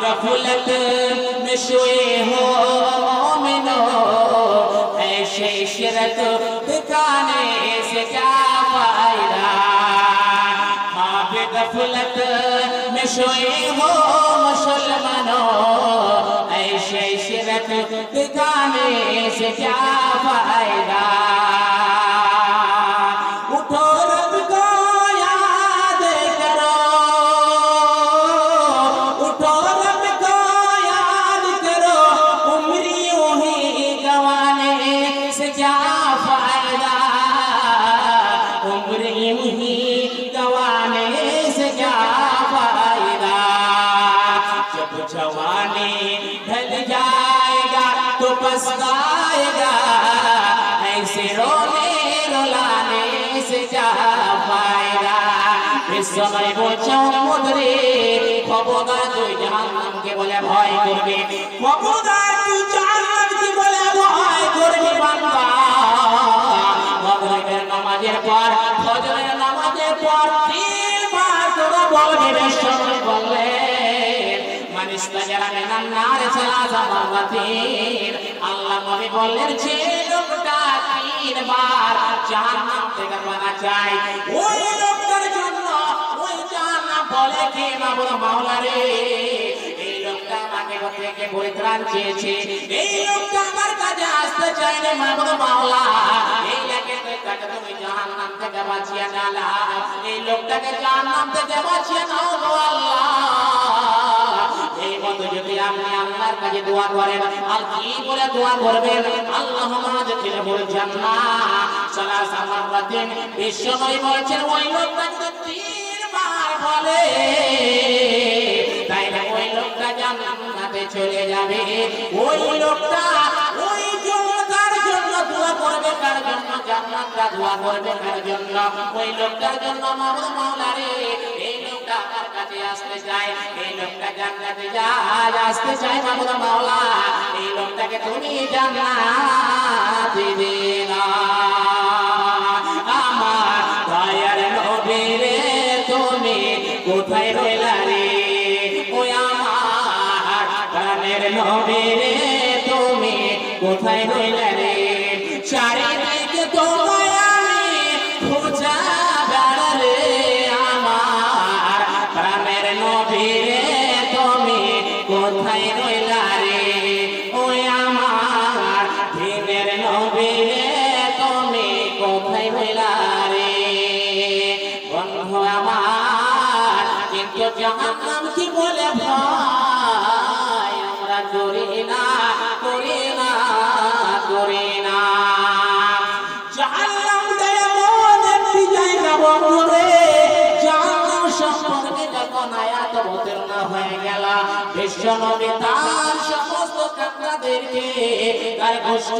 गफलत में सोए हो मोमिनो, ऐसे शिरक ठिकाने से क्या फायदा। ख्वाब गफलत में सोए हो मुसलमानों, ऐसे शिरक ठिकाने से क्या फायदा। उठो रब को याद करो, उठो रब को याद करो, उम्र यूं ही गंवाने से क्या फायदा। उम्र यूं ही गंवाने से क्या फायदा। जब जवानी ढल जाएगा तो पछताएगा, ऐसे रोने रुलाने से क्या फायदा। इस समय बोलছো মুদরে, খবরদার তুই জাহান্নামকে বলে ভয় করবি, খবরদার তুই জাহান্নামকে বলে ভয় করবি বান্দা। মাগরিবের নামাজের পর ফজরের নামাজের পর 3 বার তোরা বলবি। বিশ্বনবী বললেন মান ইস্তাজারা মিনান নার সালাসা মাররাতিন, আল্লাহ নবী বললেন যে লোকটা 3 বার জাহান্নাম থেকে পানা চায়, ওই লোকটার জন্য ওই জাহান্নাম বলে কে মাবুদ মাওলা রে, এই লোকটা আমাকে থেকে পরিত্রাণ চেয়েছে, এই লোকটা আমার কাছে আসতে চায় না মাবুদ মাওলা, এই লোকটাকে তুমি জাহান্নাম থেকে বাঁচিয়ে নাও, এই লোকটাকে জাহান্নাম থেকে বাঁচিয়ে নাও গো আল্লাহ। এই মত যদি আপনি আল্লাহর কাছে দোয়া করেন, আর কি বলে দোয়া করবেন? আল্লাহুম্মা আদখিলহুল জান্নাহ সালাসা মাররাতিন। বিশ্বনবী বলেছেন ওই লোকটা যদি 3 বার বলে, তাইলে ওই লোকটা জান্নাতে চলে যাবে। ওই লোকটা ওই জন্মতার জন্য দোয়া করবে, কার জন্য? জান্নাতটা দোয়া করবে কার জন্য? ওই লোকটার জন্য মাবুদ মাওলা রে, এই লোকটা আমার কাছে আসতে চায়, এই লোকটা জান্নাতে যায় আসতে চায় মাবুদ মাওলা, এই লোকটাকে তুমি জান্নাত দিবে না। আমার দয়ার নবী রে তুমি কোথায় রইলা রে, ওই আমার প্রাণের নবী রে তুমি কোথায় রইলা রে। চারিদিকে তোমায় আমি খোঁজা বেড়ালে, আমার প্রাণের নবী রে তুমি কোথায় রইলা রে, ওই আমার দিনের নবী রে তুমি কোথায় রইলা রে। বন্ধু আমার কিন্তু জাহান্নাম কি বলে ভয় আমরা করি না, করি না, করি না। জাহান্নাম এমন একটি জায়গা বন্ধু রে, জাহান্নাম সম্পর্কে যখন আয়াত অবতীর্ণ হয়ে গেল, বিশ্বনবী তার সমস্ত কাফেরদেরকে তার গোষ্ঠী